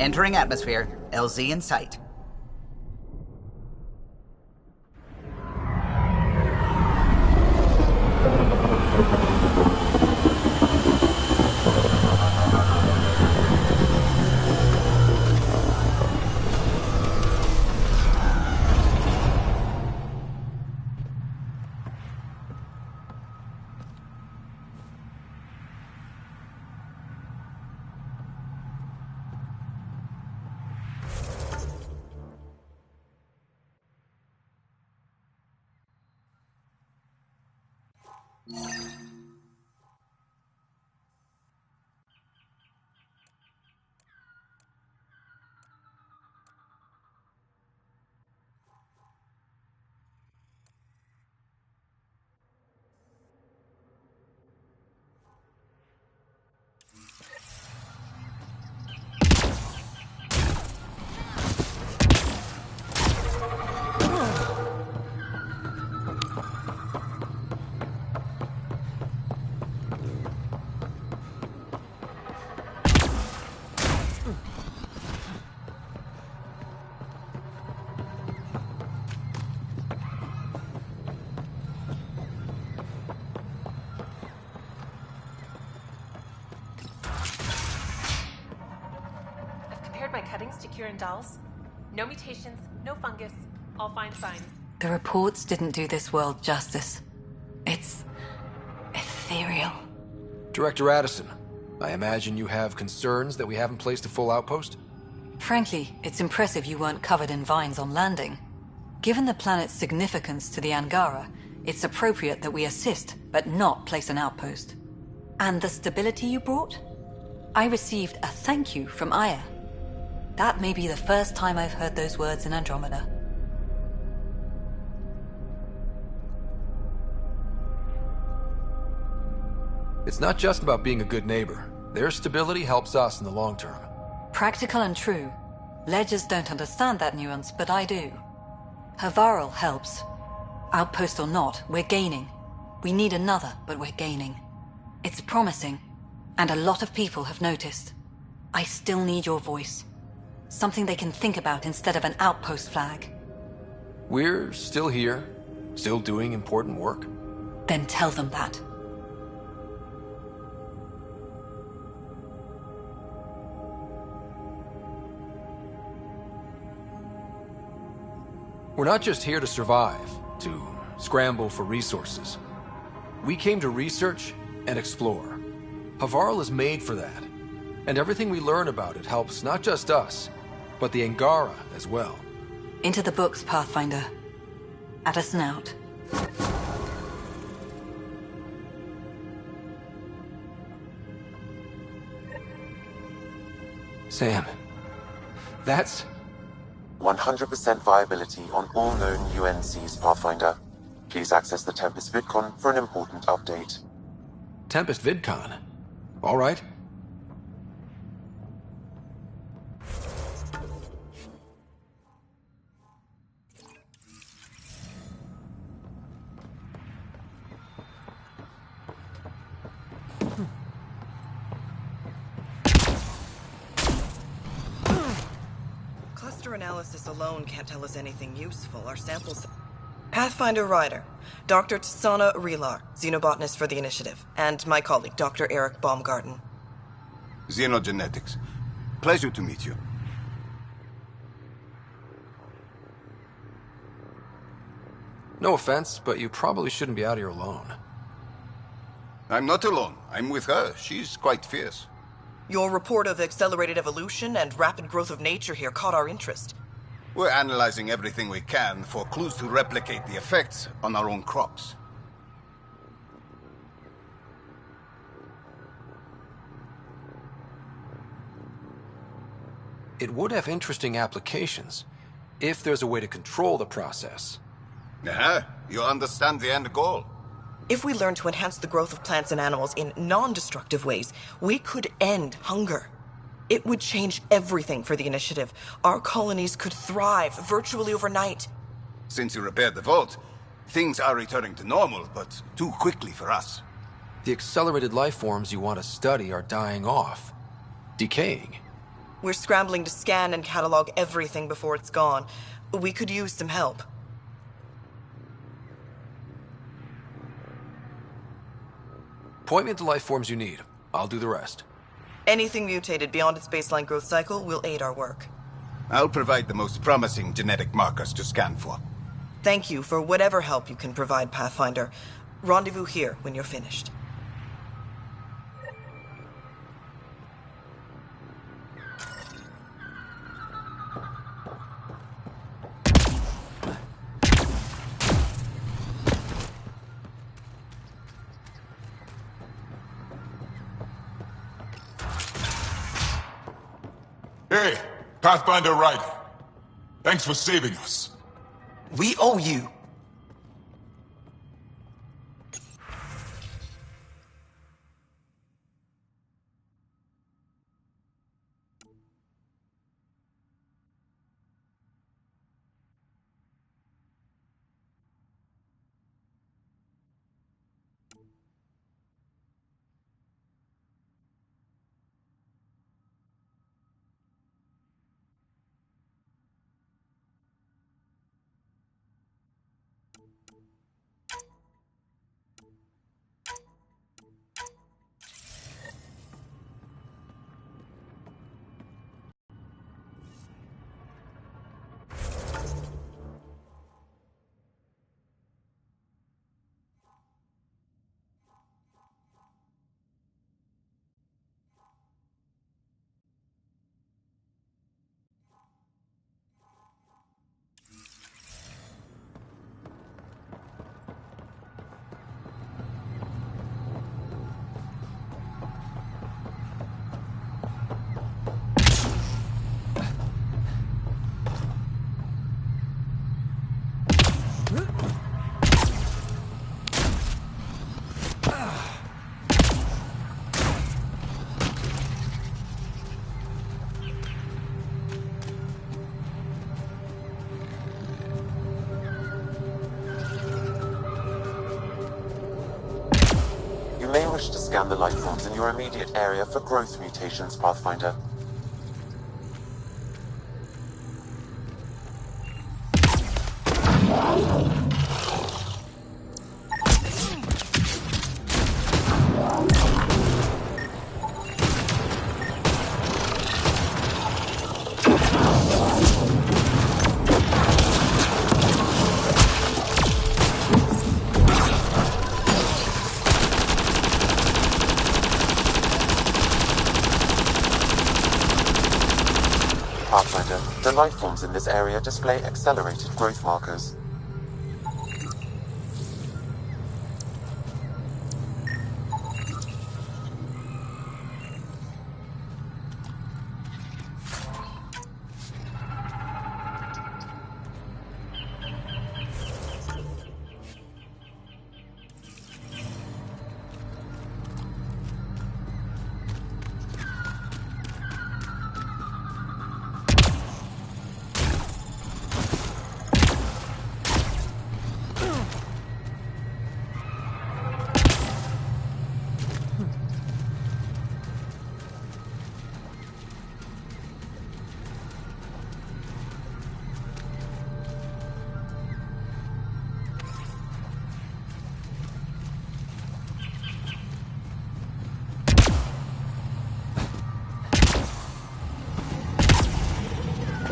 Entering atmosphere. LZ in sight. My cuttings to Kurandals. No mutations, no fungus, all fine signs. The reports didn't do this world justice. It's ethereal. Director Addison, I imagine you have concerns that we haven't placed a full outpost? Frankly, it's impressive you weren't covered in vines on landing. Given the planet's significance to the Angara, it's appropriate that we assist, but not place an outpost. And the stability you brought? I received a thank you from Aya. That may be the first time I've heard those words in Andromeda. It's not just about being a good neighbor. Their stability helps us in the long term. Practical and true. Ledgers don't understand that nuance, but I do. Harval helps. Outpost or not, we're gaining. We need another, but we're gaining. It's promising, and a lot of people have noticed. I still need your voice. Something they can think about instead of an outpost flag. We're still here, still doing important work. Then tell them that. We're not just here to survive, to scramble for resources. We came to research and explore. Harval is made for that. And everything we learn about it helps not just us, but the Angara as well. Into the books, Pathfinder. Addison out. Sam, that's... 100% viability on all known UNCs, Pathfinder. Please access the Tempest VidCon for an important update. Tempest VidCon? All right. Cluster analysis alone can't tell us anything useful. Our samples... Pathfinder Ryder, Dr. Tsana Relar, xenobotanist for the Initiative, and my colleague, Dr. Eric Baumgarten. Xenogenetics. Pleasure to meet you. No offense, but you probably shouldn't be out here alone. I'm not alone. I'm with her. She's quite fierce. Your report of accelerated evolution and rapid growth of nature here caught our interest. We're analyzing everything we can for clues to replicate the effects on our own crops. It would have interesting applications, if there's a way to control the process. You understand the end goal. If we learn to enhance the growth of plants and animals in non-destructive ways, we could end hunger. It would change everything for the Initiative. Our colonies could thrive virtually overnight. Since you repaired the vault, things are returning to normal, but too quickly for us. The accelerated life forms you want to study are dying off, decaying. We're scrambling to scan and catalog everything before it's gone. We could use some help. Point me at the life forms you need. I'll do the rest. Anything mutated beyond its baseline growth cycle will aid our work. I'll provide the most promising genetic markers to scan for. Thank you for whatever help you can provide, Pathfinder. Rendezvous here when you're finished. Hey, Pathfinder Ryder. Thanks for saving us. We owe you. You may wish to scan the life forms in your immediate area for growth mutations, Pathfinder. Pathfinder, the life forms in this area display accelerated growth markers.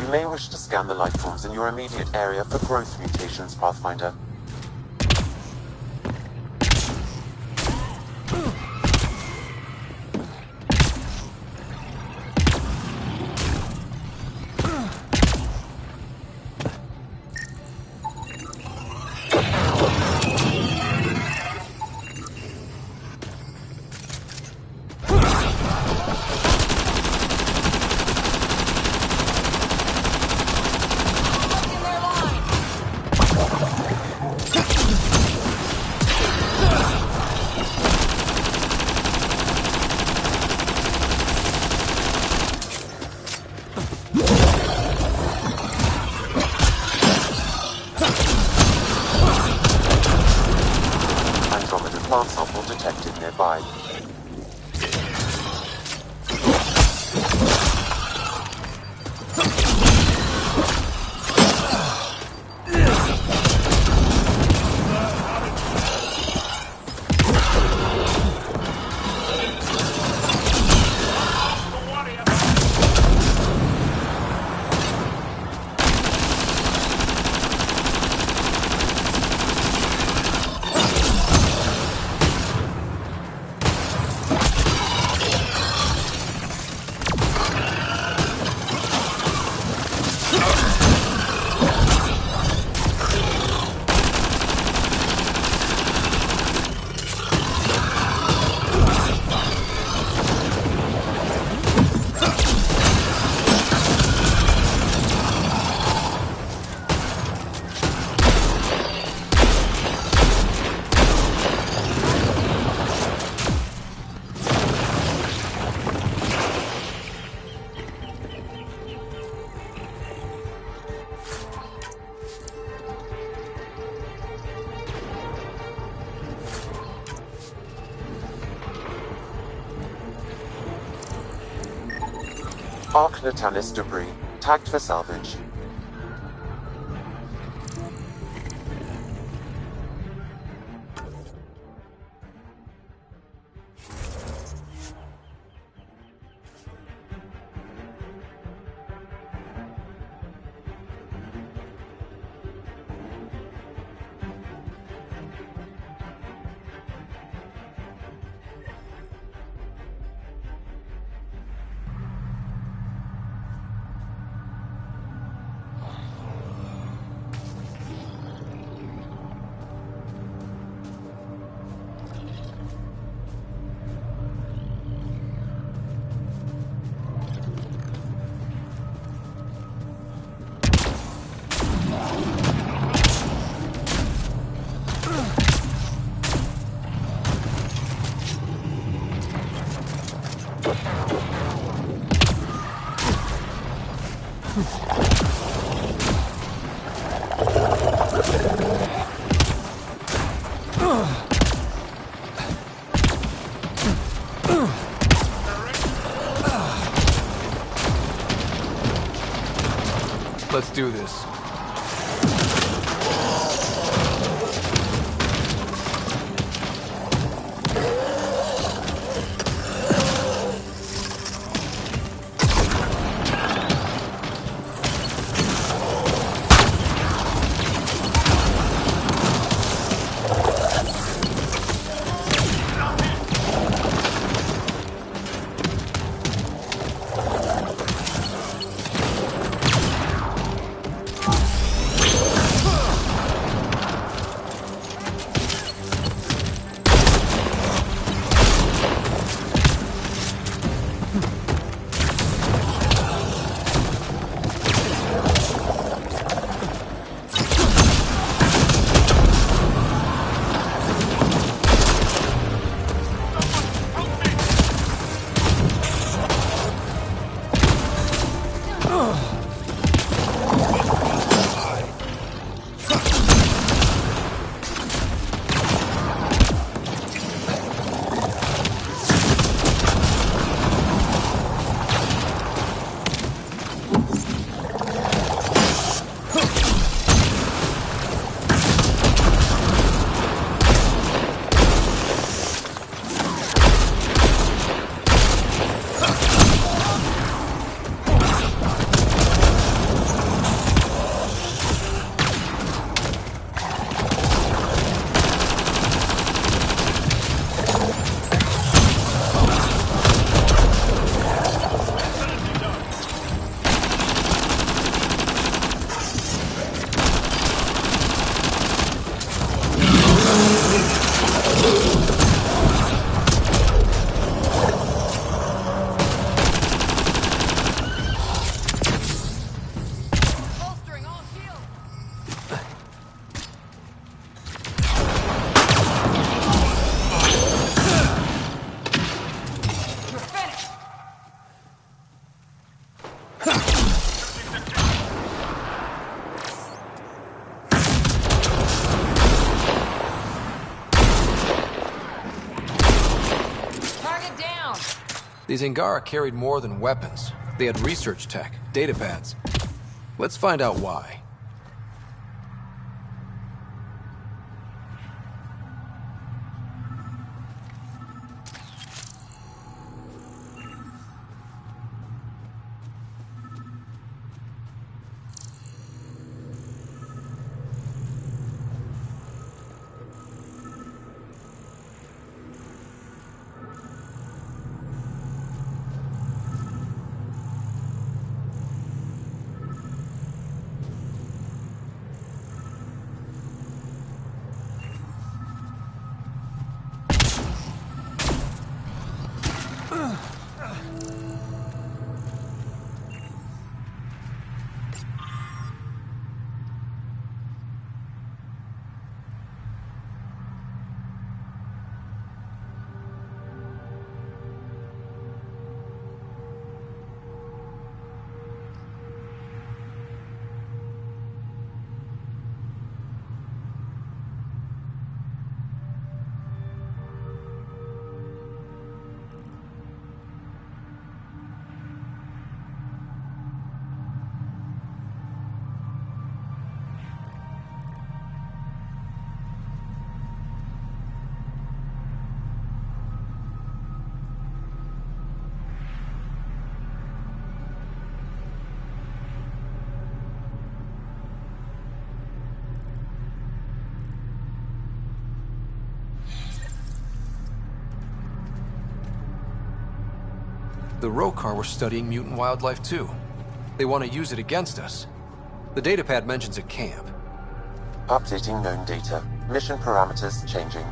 You may wish to scan the life forms in your immediate area for growth mutations, Pathfinder. Andromeda plant sample detected nearby. Arc Natalis debris, tagged for salvage. Let's do this. These Angara carried more than weapons. They had research tech, datapads. Let's find out why. The Rokar were studying mutant wildlife too. They want to use it against us. The datapad mentions a camp. Updating known data. Mission parameters changing.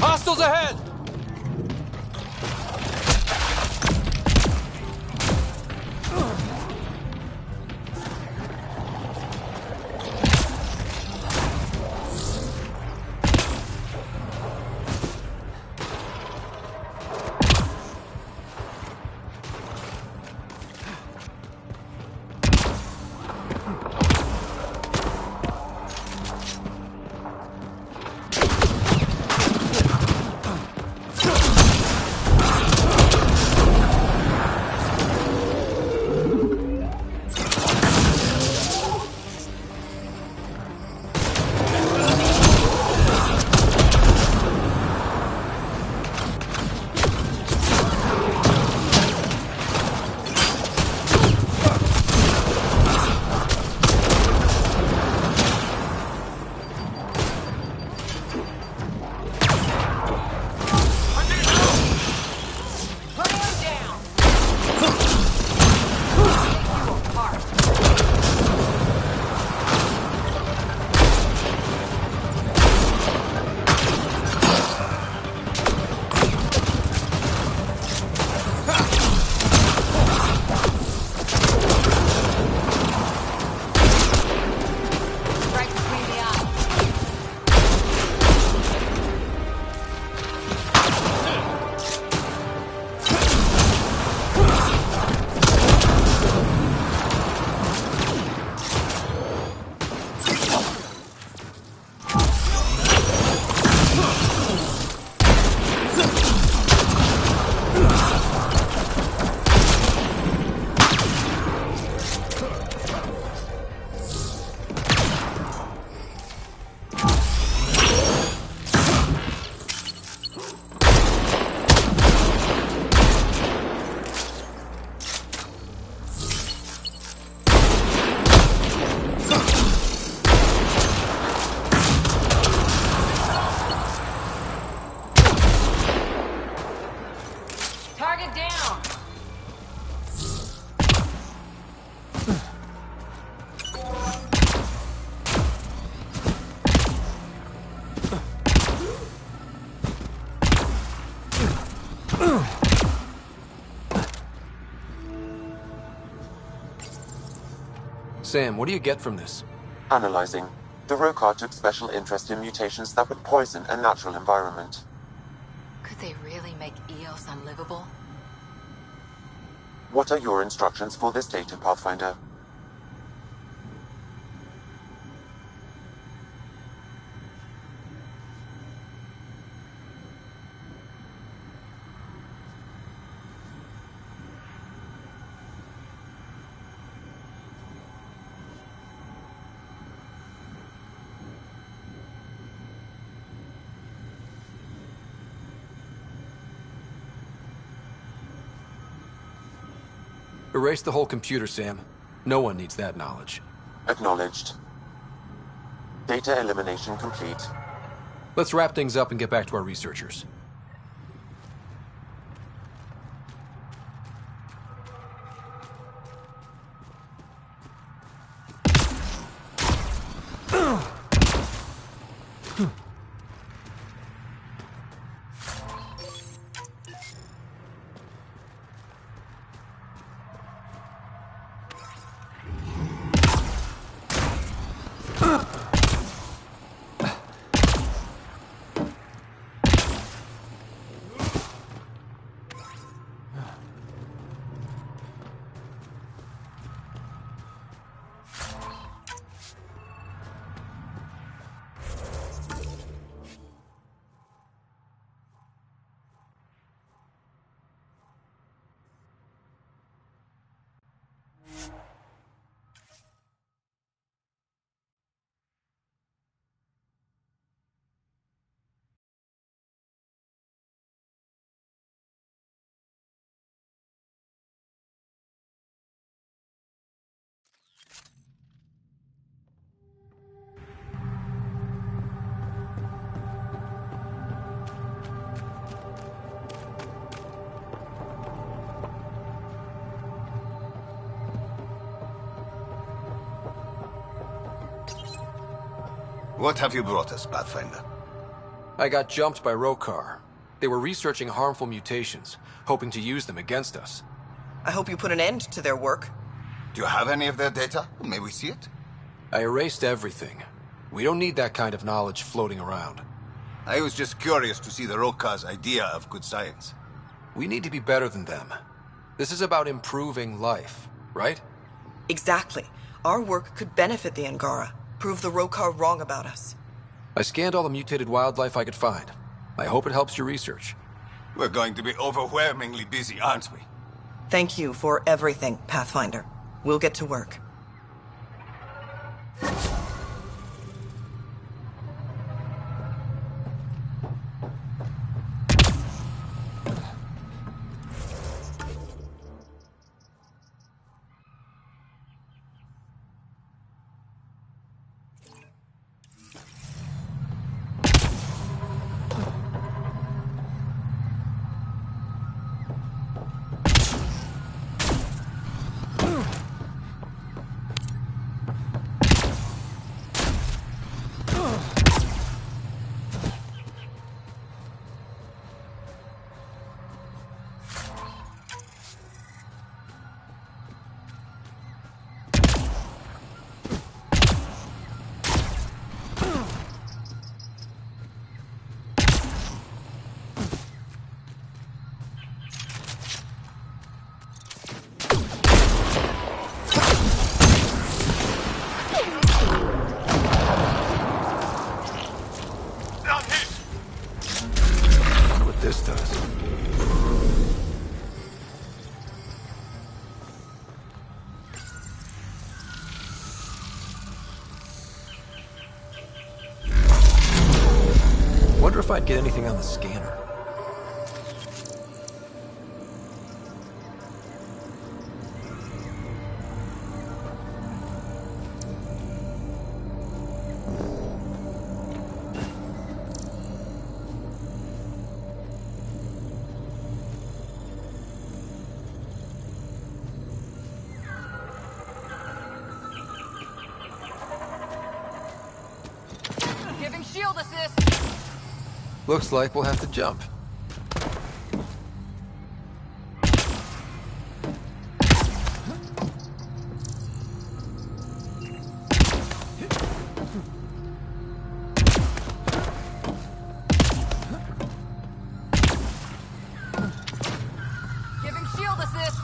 Hostiles ahead! Sam, what do you get from this? Analyzing. The Rokar took special interest in mutations that would poison a natural environment. Could they really make Eos unlivable? What are your instructions for this data, Pathfinder? Erase the whole computer, Sam. No one needs that knowledge. Acknowledged. Data elimination complete. Let's wrap things up and get back to our researchers. What have you brought us, Pathfinder? I got jumped by Rokar. They were researching harmful mutations, hoping to use them against us. I hope you put an end to their work. Do you have any of their data? May we see it? I erased everything. We don't need that kind of knowledge floating around. I was just curious to see the Rokar's idea of good science. We need to be better than them. This is about improving life, right? Exactly. Our work could benefit the Angara, prove the Rokar wrong about us. I scanned all the mutated wildlife I could find. I hope it helps your research. We're going to be overwhelmingly busy, aren't we? Thank you for everything, Pathfinder. We'll get to work. This does. Wonder if I'd get anything on the scanner. Giving shield assist! Looks like we'll have to jump. Giving shield assist!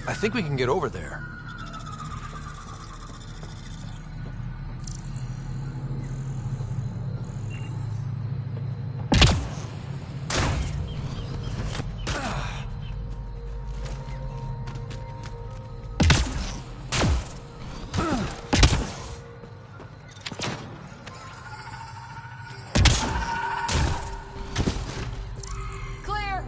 I think we can get over there. Clear!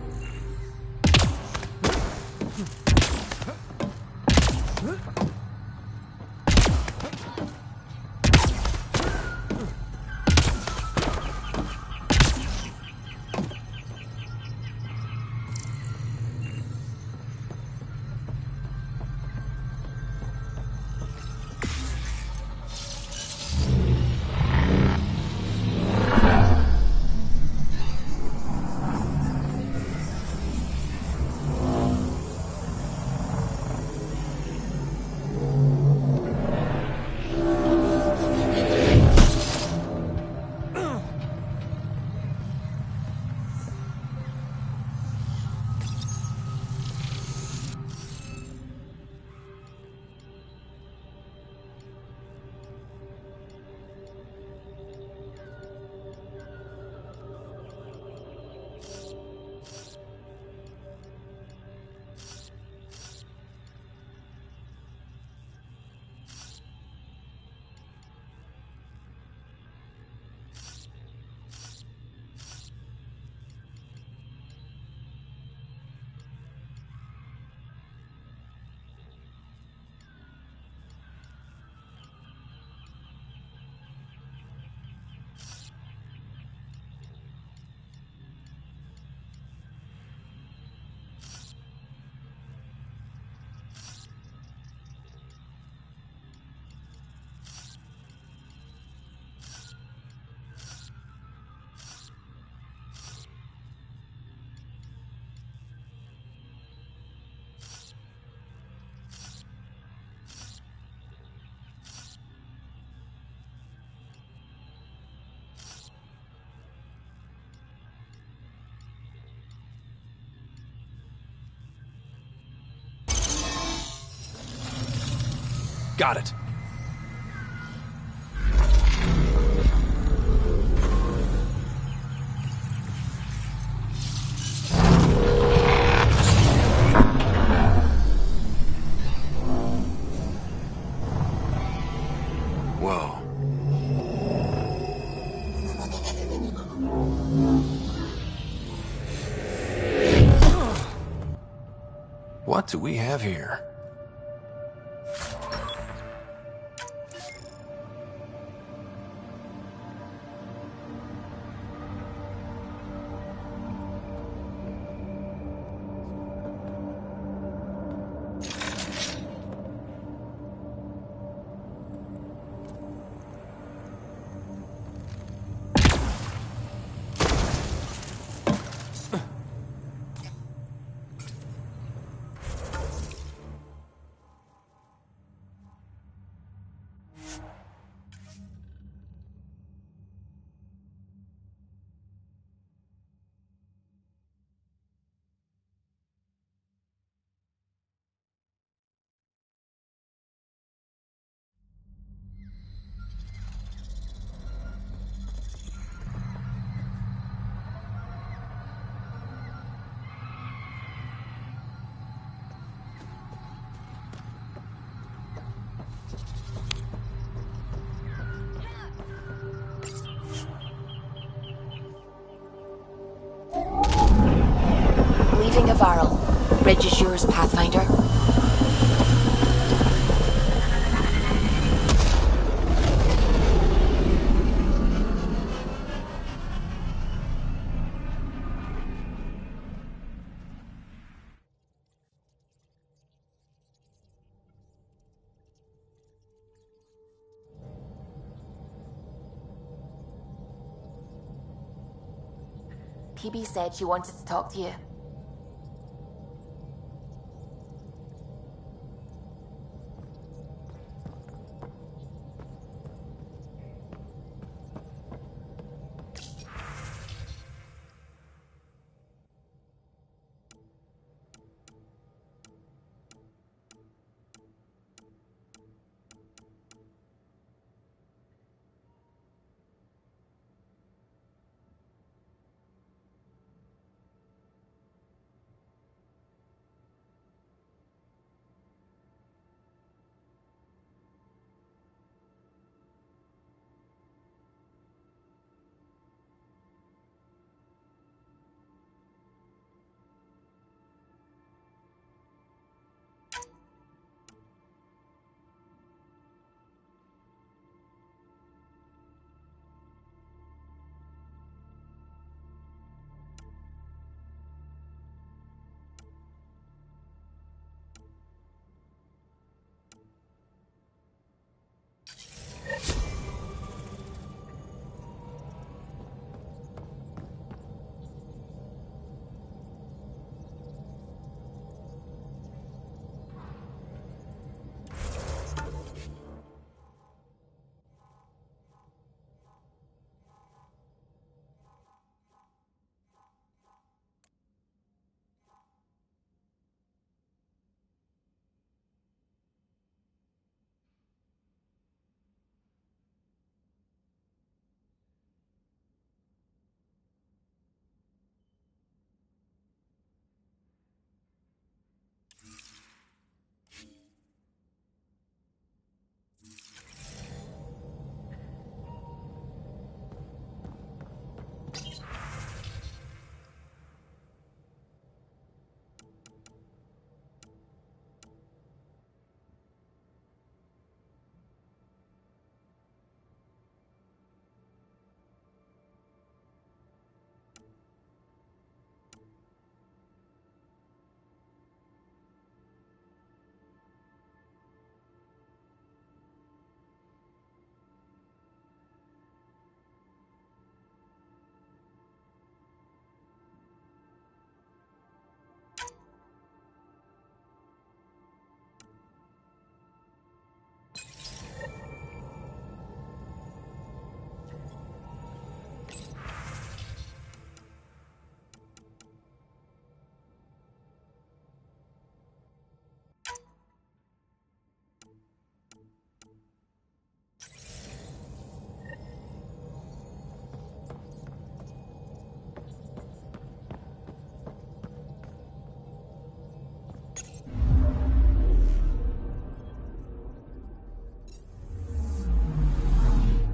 Got it. Whoa. What do we have here? Leaving Harval. Bridge is yours, Pathfinder. PB said she wanted to talk to you.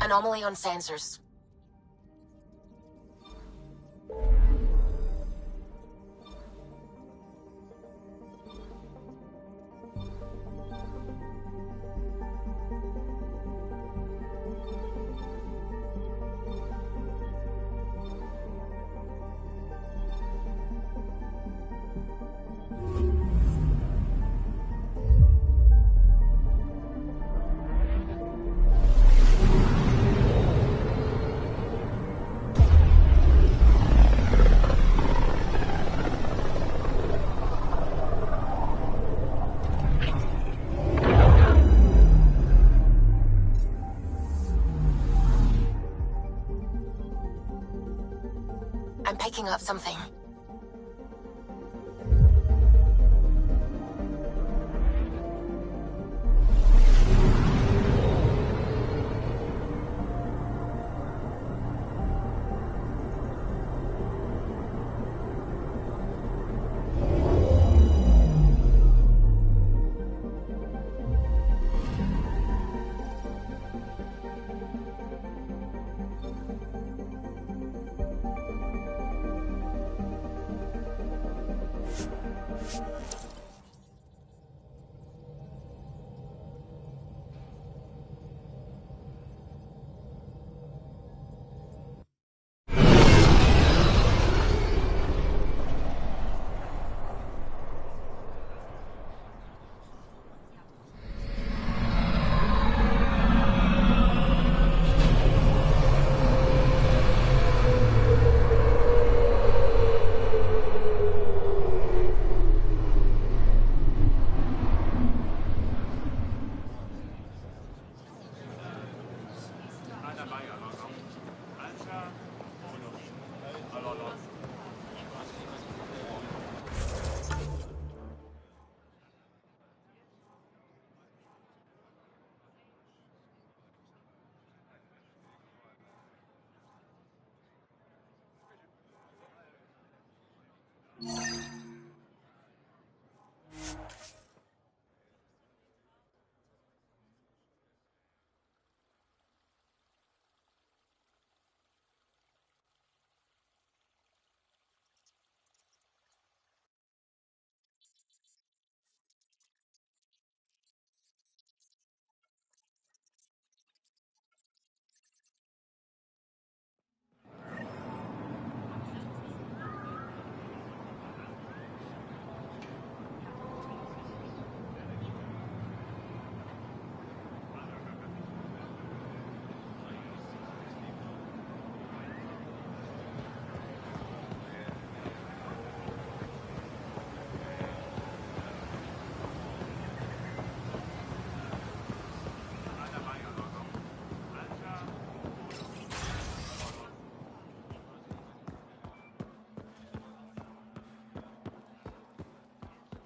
Anomaly on sensors. I'm picking up something.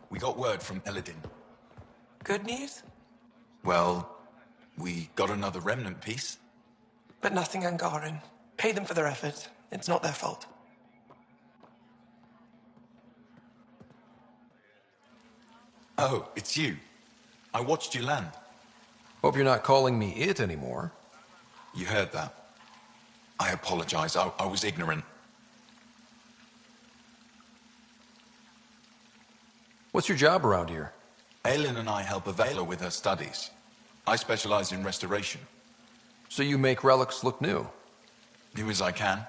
We got word from Eladin. Good news? Well, we got another remnant piece. But nothing Angaran. Pay them for their effort. It's not their fault. Oh, it's you. I watched you land. Hope you're not calling me it anymore. You heard that. I apologize. I was ignorant. What's your job around here? Aelin and I help Avela with her studies. I specialize in restoration. So you make relics look new? New as I can.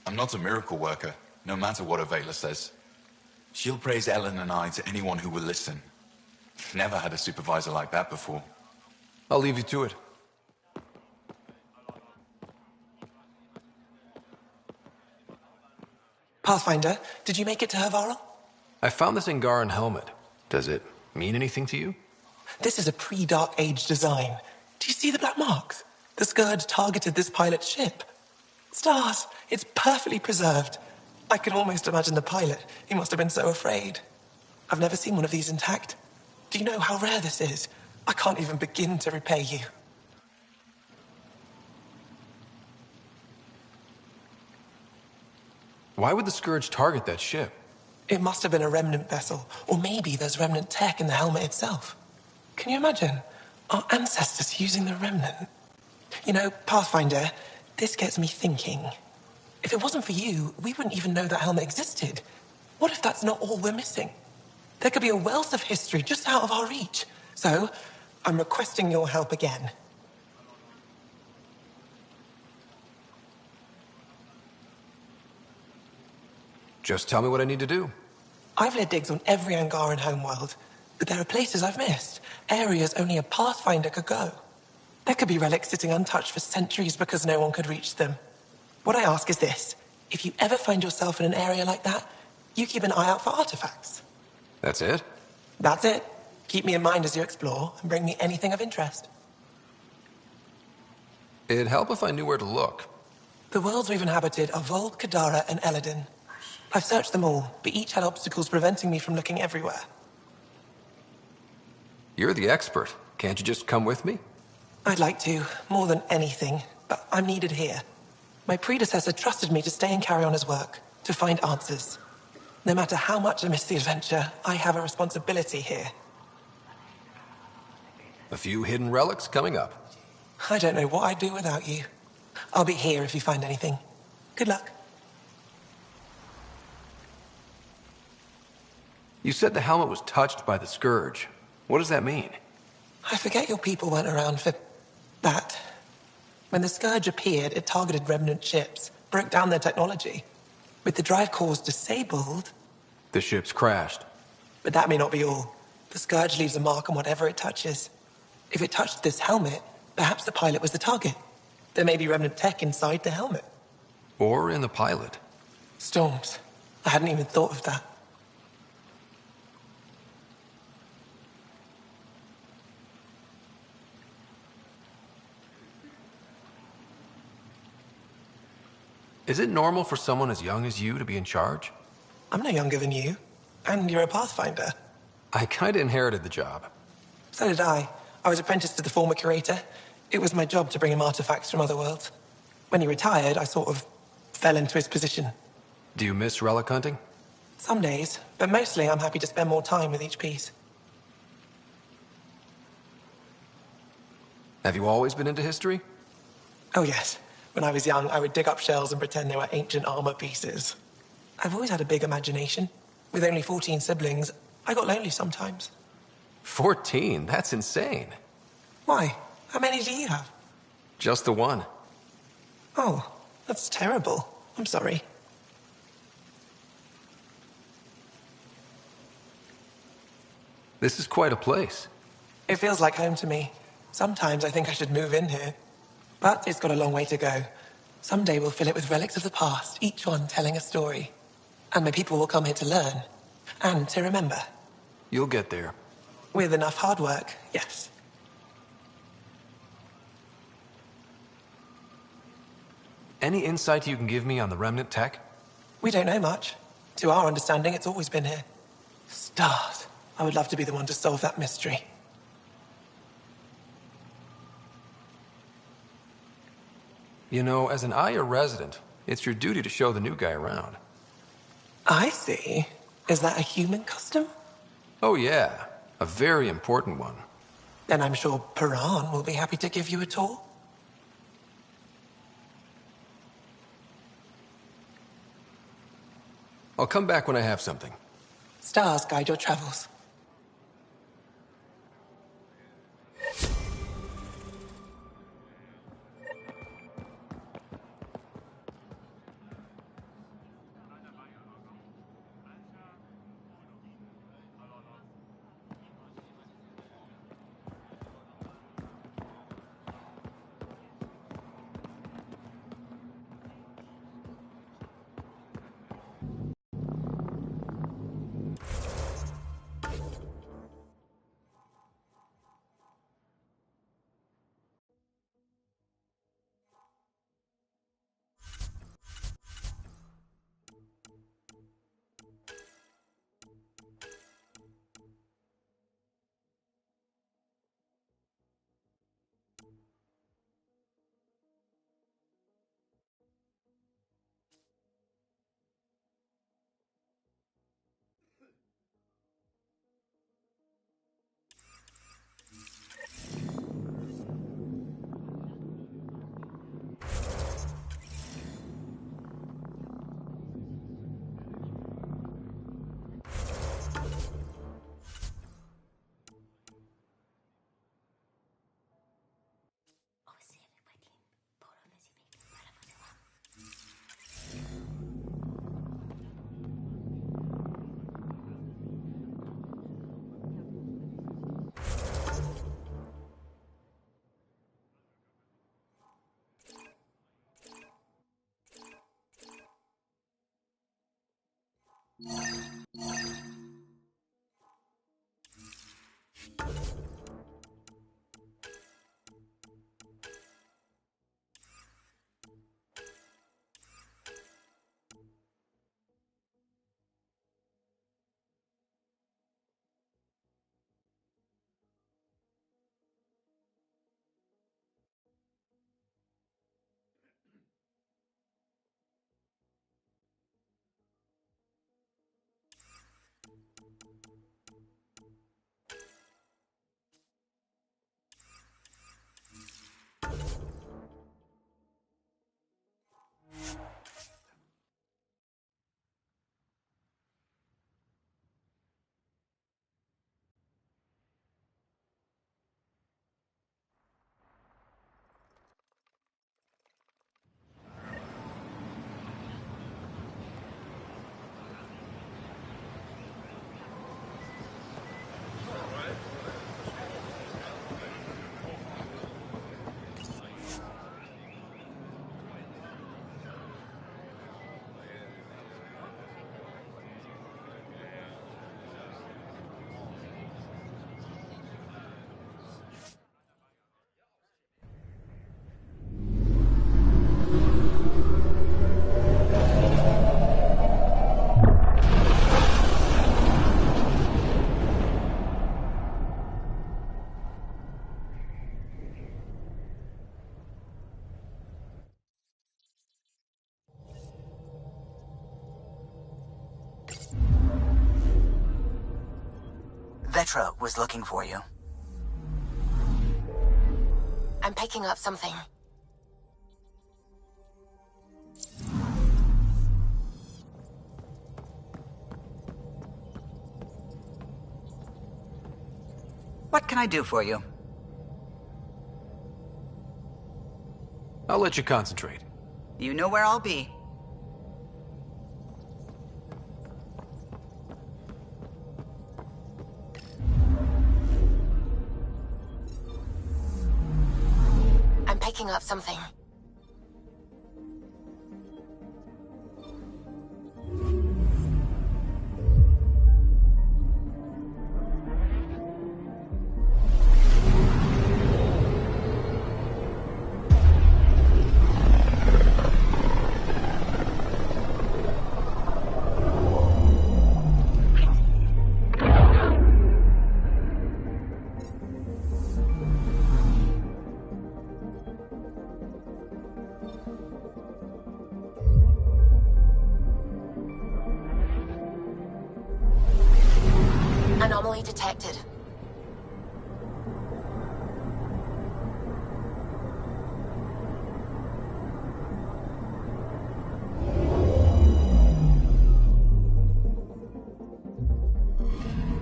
I'm not a miracle worker, no matter what Avela says. She'll praise Ellen and I to anyone who will listen. Never had a supervisor like that before. I'll leave you to it. Pathfinder, did you make it to Harval? I found this Angaran helmet. Does it mean anything to you? This is a pre-Dark Age design. Do you see the black marks? The Scourge targeted this pilot's ship. Stars, it's perfectly preserved. I can almost imagine the pilot. He must have been so afraid. I've never seen one of these intact. Do you know how rare this is? I can't even begin to repay you. Why would the Scourge target that ship? It must have been a remnant vessel, or maybe there's remnant tech in the helmet itself. Can you imagine? Our ancestors using the remnant. You know, Pathfinder, this gets me thinking. If it wasn't for you, we wouldn't even know that helmet existed. What if that's not all we're missing? There could be a wealth of history just out of our reach. So, I'm requesting your help again. Just tell me what I need to do. I've led digs on every hangar in Homeworld, but there are places I've missed. Areas only a Pathfinder could go. There could be relics sitting untouched for centuries because no one could reach them. What I ask is this. If you ever find yourself in an area like that, you keep an eye out for artifacts. That's it? That's it. Keep me in mind as you explore, and bring me anything of interest. It'd help if I knew where to look. The worlds we've inhabited are Vold, Kadara, and Eladin. I've searched them all, but each had obstacles preventing me from looking everywhere. You're the expert. Can't you just come with me? I'd like to, more than anything, but I'm needed here. My predecessor trusted me to stay and carry on his work, to find answers. No matter how much I miss the adventure, I have a responsibility here. A few hidden relics coming up. I don't know what I'd do without you. I'll be here if you find anything. Good luck. You said the helmet was touched by the Scourge. What does that mean? I forget your people weren't around for that. When the Scourge appeared, it targeted remnant ships, broke down their technology. With the drive cores disabled... The ships crashed. But that may not be all. The Scourge leaves a mark on whatever it touches. If it touched this helmet, perhaps the pilot was the target. There may be remnant tech inside the helmet. Or in the pilot. Storms. I hadn't even thought of that. Is it normal for someone as young as you to be in charge? I'm no younger than you. And you're a Pathfinder. I kinda inherited the job. So did I. I was apprenticed to the former curator. It was my job to bring him artifacts from other worlds. When he retired, I sort of fell into his position. Do you miss relic hunting? Some days, but mostly I'm happy to spend more time with each piece. Have you always been into history? Oh yes. When I was young, I would dig up shells and pretend they were ancient armor pieces. I've always had a big imagination. With only 14 siblings, I got lonely sometimes. 14? That's insane. Why? How many do you have? Just the one. Oh, that's terrible. I'm sorry. This is quite a place. It feels like home to me. Sometimes I think I should move in here. But it's got a long way to go. Someday we'll fill it with relics of the past, each one telling a story. And my people will come here to learn. And to remember. You'll get there. With enough hard work, yes. Any insight you can give me on the remnant tech? We don't know much. To our understanding, it's always been here. Stars. I would love to be the one to solve that mystery. You know, as an Aya resident, it's your duty to show the new guy around. I see. Is that a human custom? Oh yeah, a very important one. Then I'm sure Piran will be happy to give you a tour. I'll come back when I have something. Stars guide your travels. Vetra was looking for you. I'm picking up something. What can I do for you? I'll let you concentrate. You know where I'll be. I'm picking up something. Anomaly detected.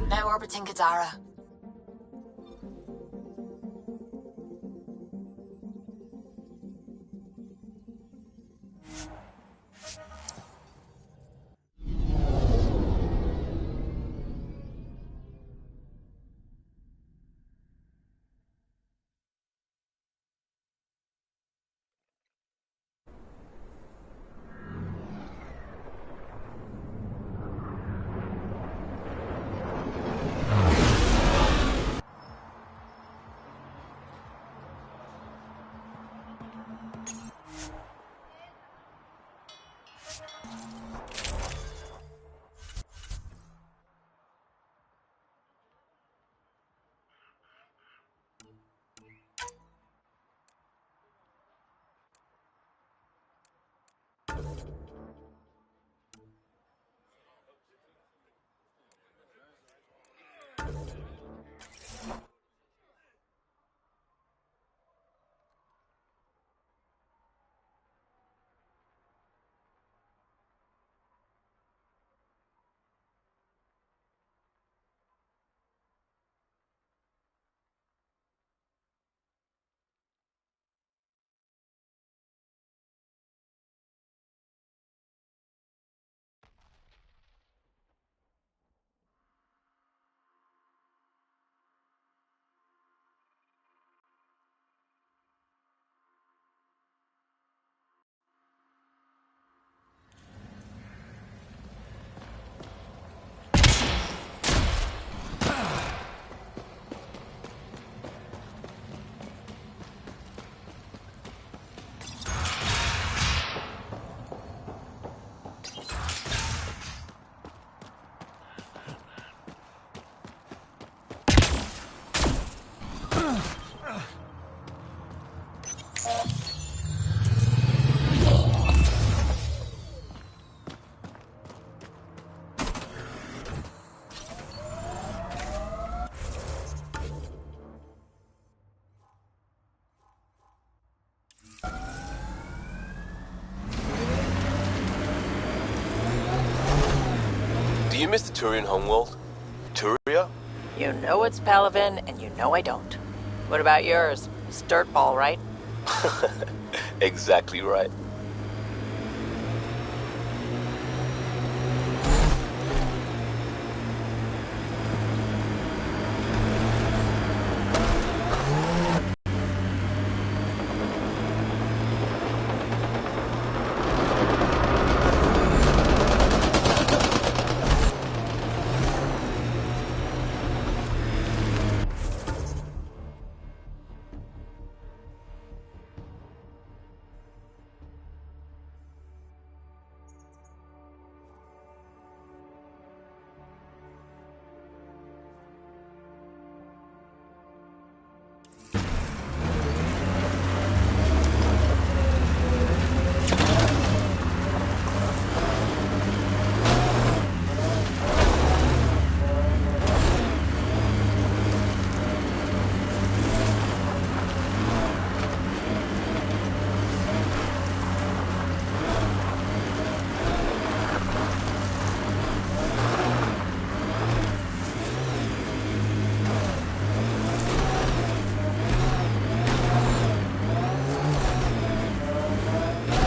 Now orbiting Gadara. Do you miss the Turian homeworld? Turia? You know it's Palaven, and you know I don't. What about yours? It's Dirtball, right? Exactly right.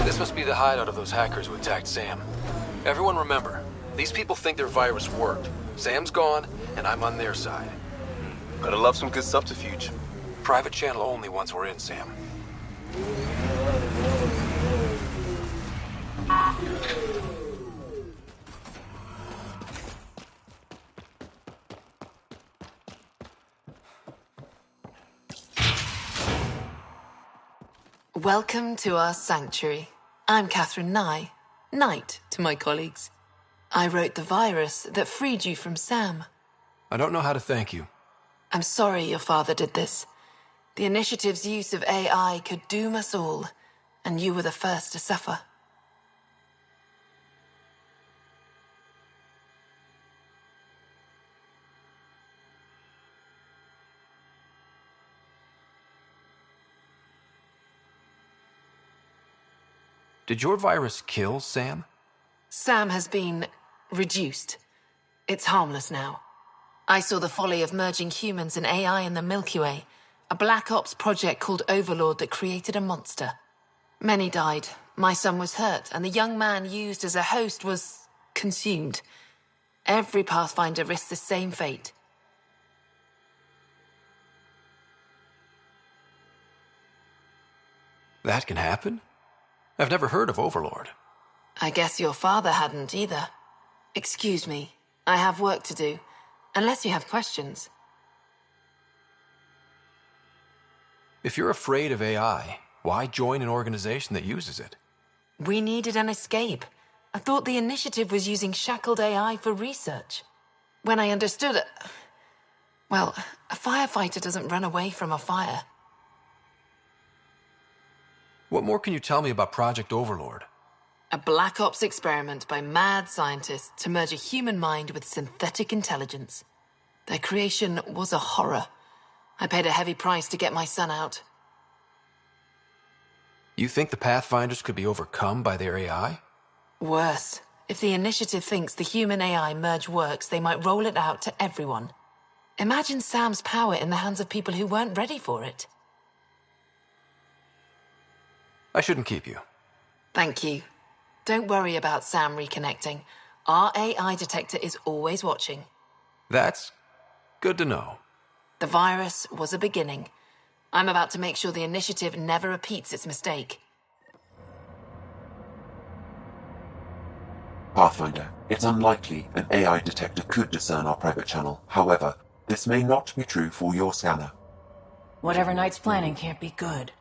This must be the hideout of those hackers who attacked Sam. Everyone remember, these people think their virus worked. Sam's gone, and I'm on their side. Gotta love some good subterfuge. Private channel only once we're in, Sam. Welcome to our sanctuary. I'm Catherine Nye, Knight to my colleagues. I wrote the virus that freed you from Sam. I don't know how to thank you. I'm sorry your father did this. The Initiative's use of AI could doom us all, and you were the first to suffer. Did your virus kill Sam? Sam has been reduced. It's harmless now. I saw the folly of merging humans and AI in the Milky Way, a Black Ops project called Overlord that created a monster. Many died. My son was hurt, and the young man used as a host was consumed. Every Pathfinder risks the same fate. That can happen? I've never heard of Overlord. I guess your father hadn't either. Excuse me, I have work to do. Unless you have questions. If you're afraid of AI, why join an organization that uses it? We needed an escape. I thought the Initiative was using shackled AI for research. When I understood it... Well, a firefighter doesn't run away from a fire. What more can you tell me about Project Overlord? A Black Ops experiment by mad scientists to merge a human mind with synthetic intelligence. Their creation was a horror. I paid a heavy price to get my son out. You think the Pathfinders could be overcome by their AI? Worse. If the Initiative thinks the human-AI merge works, they might roll it out to everyone. Imagine Sam's power in the hands of people who weren't ready for it. I shouldn't keep you. Thank you. Don't worry about Sam reconnecting. Our AI detector is always watching. That's good to know. The virus was a beginning. I'm about to make sure the Initiative never repeats its mistake. Pathfinder, it's unlikely an AI detector could discern our private channel. However, this may not be true for your scanner. Whatever Knight's planning can't be good.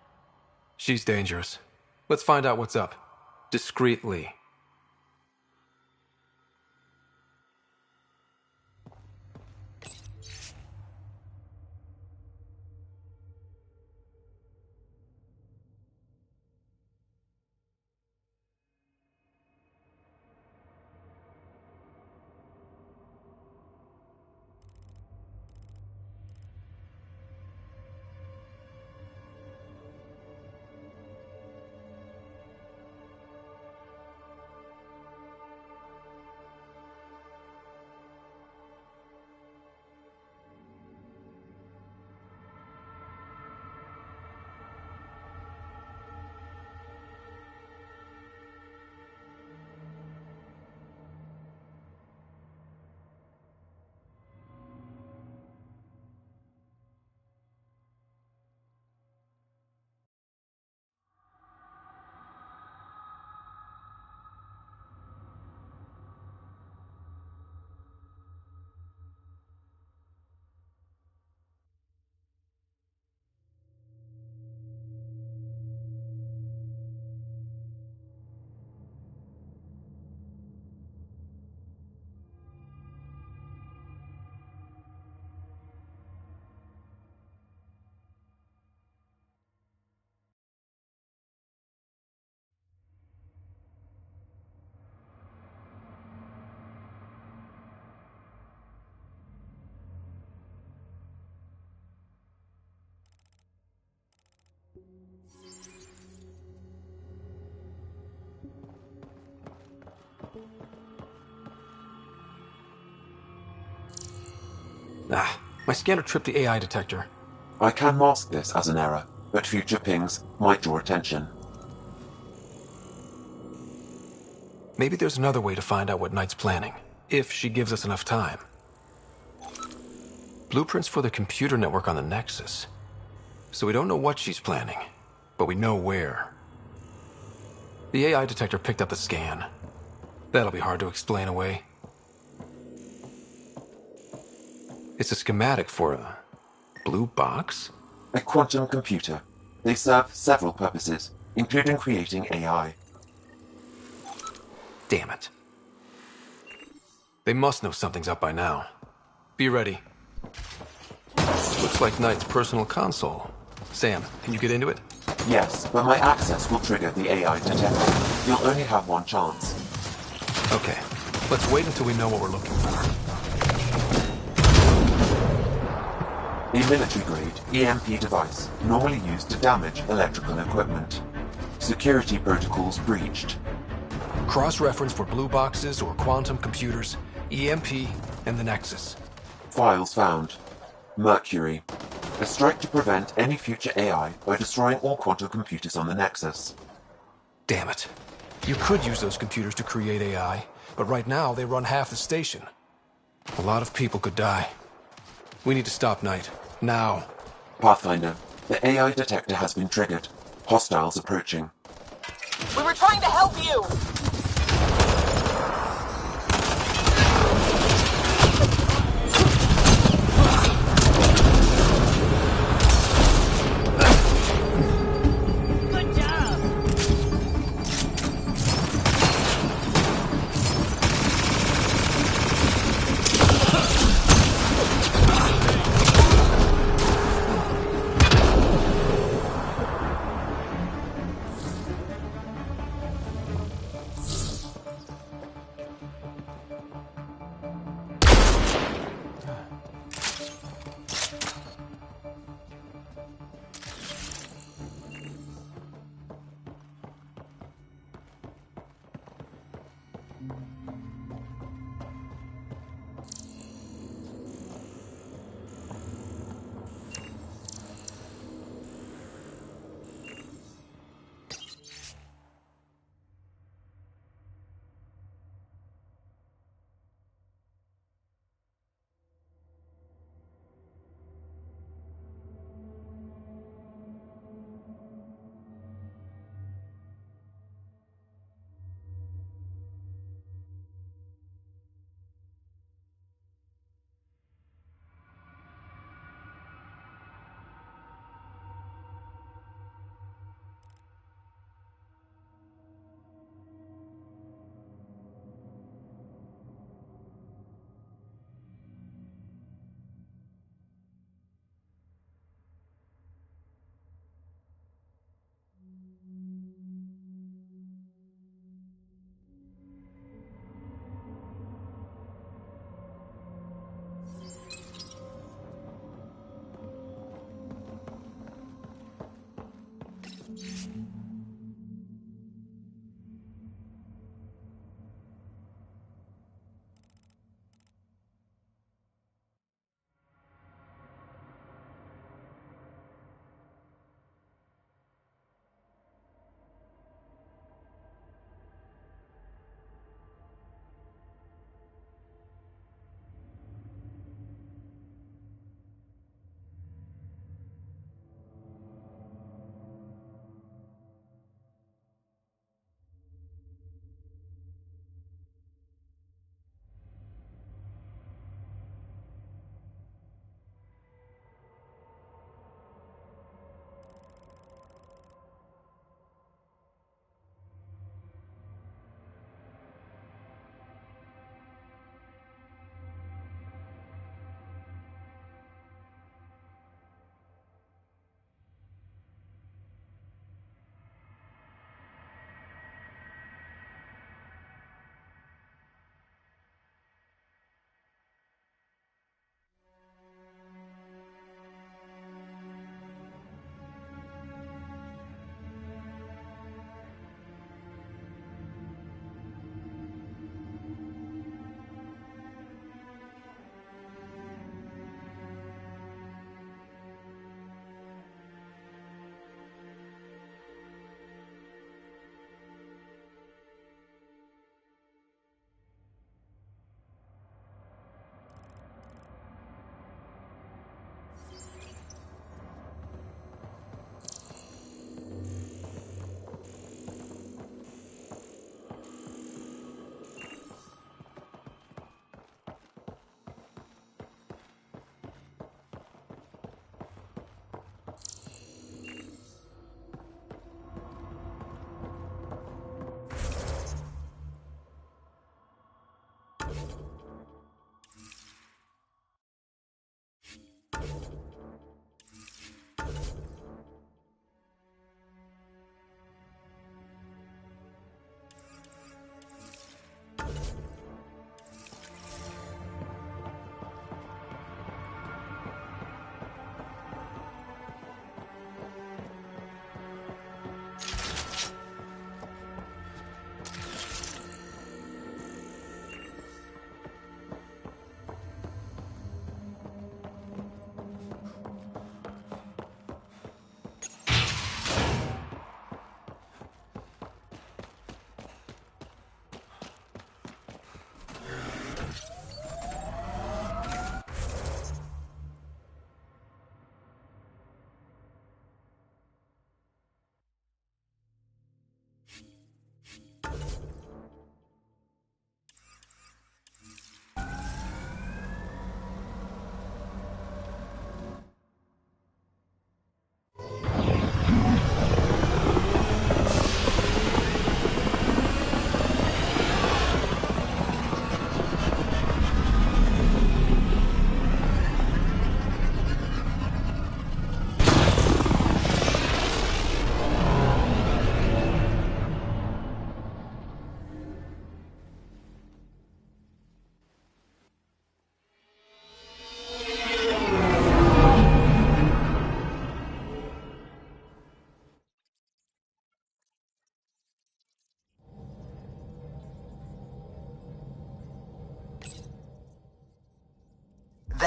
She's dangerous. Let's find out what's up. Discreetly. Ah, my scanner tripped the AI detector. I can mask this as an error, but future pings might draw attention. Maybe there's another way to find out what Knight's planning, if she gives us enough time. Blueprints for the computer network on the Nexus. So we don't know what she's planning, but we know where. The AI detector picked up the scan. That'll be hard to explain away. It's a schematic for a blue box? A quantum computer. They serve several purposes, including creating AI. Damn it. They must know something's up by now. Be ready. Looks like Knight's personal console. Sam, can you get into it? Yes, but my access will trigger the AI detector. You'll only have one chance. Okay, let's wait until we know what we're looking for. A military-grade EMP device, normally used to damage electrical equipment. Security protocols breached. Cross-reference for blue boxes or quantum computers, EMP, and the Nexus. Files found. Mercury. A strike to prevent any future AI by destroying all quantum computers on the Nexus. Damn it. You could use those computers to create AI, but right now they run half the station. A lot of people could die. We need to stop Knight. Now. Pathfinder, the AI detector has been triggered. Hostiles approaching. We were trying to help you! Good job!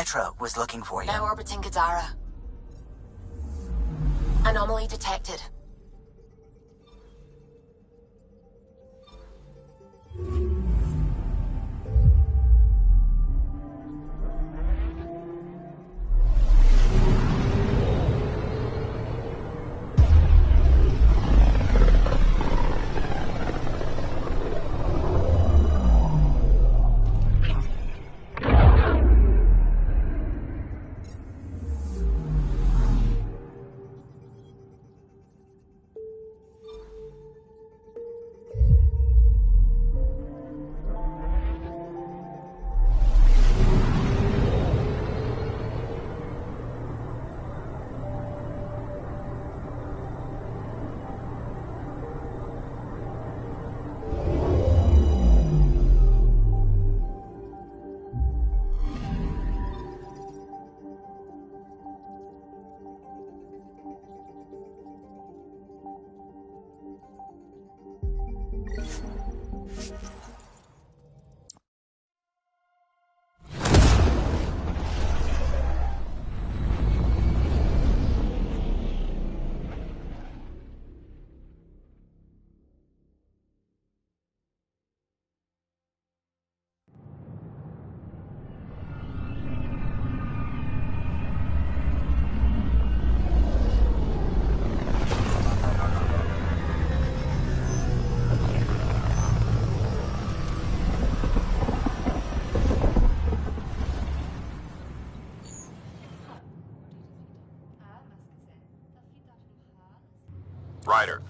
Vetra was looking for you. Now orbiting Gadara. Anomaly detected. Ryder,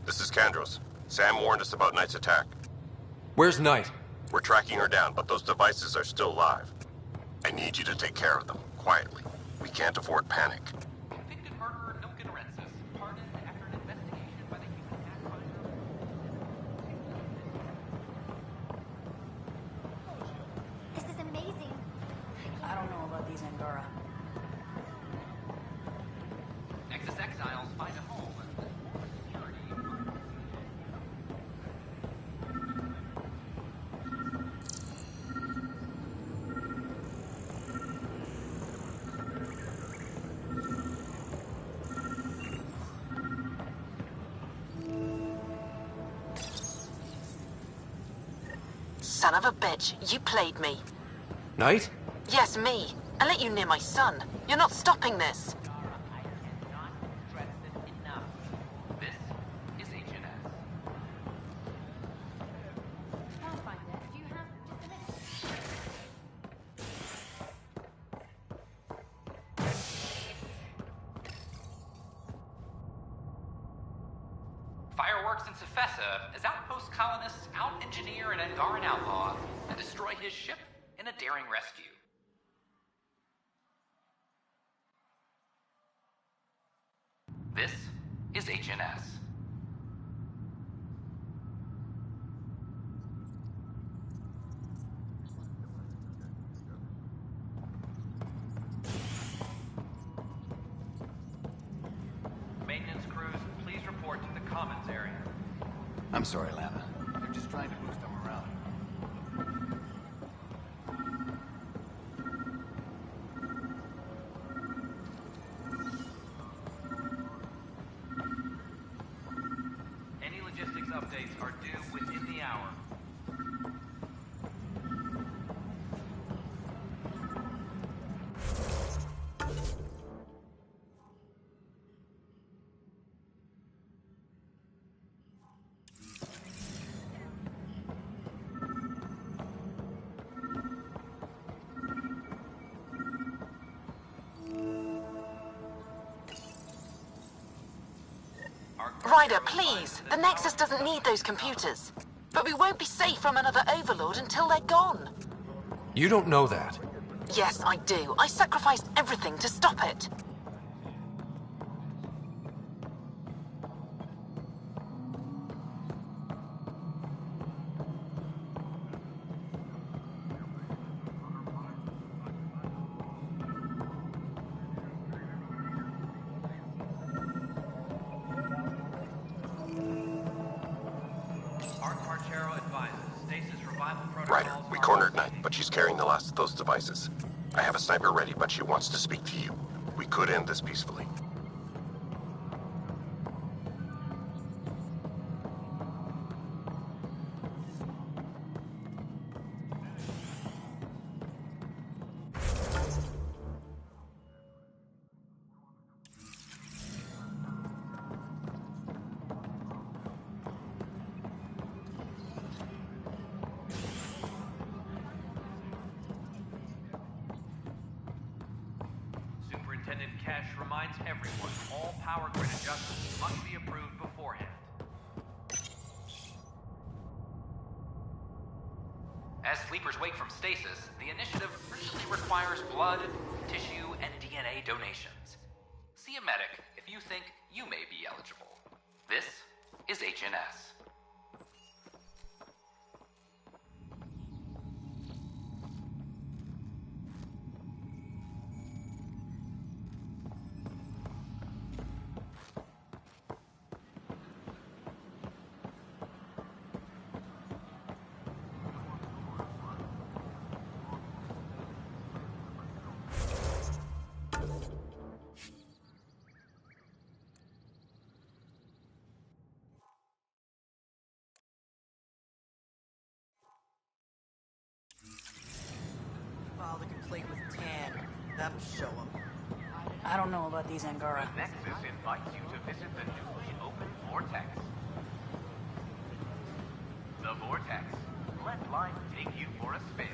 this is Kandros. Sam warned us about Knight's attack. Where's Knight? We're tracking her down, but those devices are still live. I need you to take care of them, quietly. We can't afford panic. Convicted murderer Milken Rensis, pardoned after an investigation by the human pathfinder. This is amazing. I don't know about these Angara. Nexus exiles find a home. Son of a bitch, you played me. Knight? Yes, me. I let you near my son. You're not stopping this. Fireworks in Cephessa as outpost colonists out-engineer an Angaran outlaw and destroy his ship in a daring rescue. This is HNS. Maintenance crews, please report to the commons area. I'm sorry, Lana. They're just trying to boost our morale. Any logistics updates are due within the hour. Ryder, please. The Nexus doesn't need those computers. But we won't be safe from another Overlord until they're gone. You don't know that. Yes, I do. I sacrificed everything to stop it. Ryder, we cornered Knight, but she's carrying the last of those devices. I have a sniper ready, but she wants to speak to you. We could end this peacefully. Superintendent Cash reminds everyone all power grid adjustments must be approved beforehand. As sleepers wake from stasis, the initiative usually requires blood, tissue, and DNA donations. See a medic if you think you may be eligible. This is HNS. Father can play with Tan. That'll show him. I don't know about these Angara. The Nexus invites you to visit the newly opened Vortex. The Vortex. Let life take you for a spin.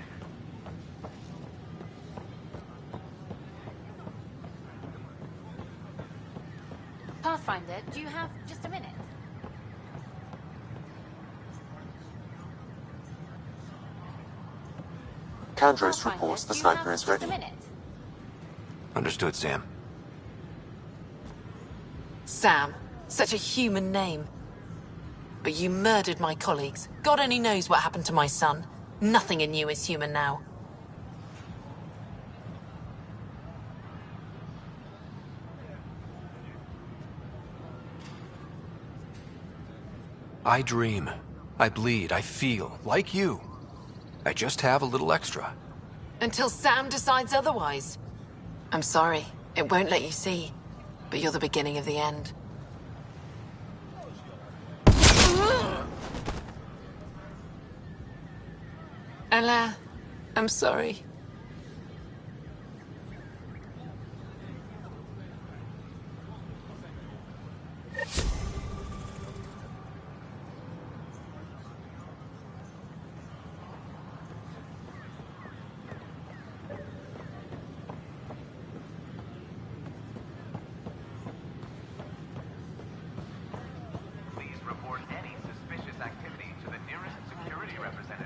Pathfinder, do you have just a minute? Kandros reports the sniper is ready. Understood, Sam. Sam. Such a human name. But you murdered my colleagues. God only knows what happened to my son. Nothing in you is human now. I dream. I bleed. I feel. Like you. I just have a little extra. Until Sam decides otherwise. I'm sorry. It won't let you see. But you're the beginning of the end. Allah, I'm sorry. Please report any suspicious activity to the nearest security representative.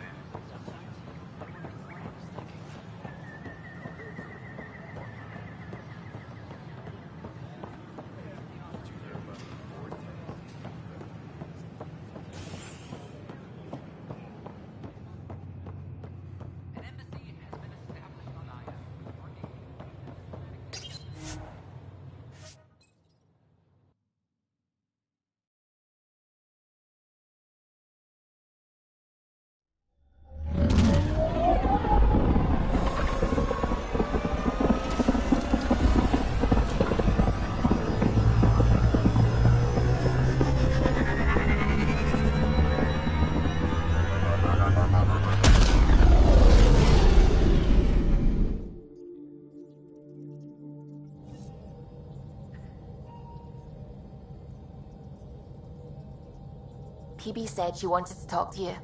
PB said she wanted to talk to you.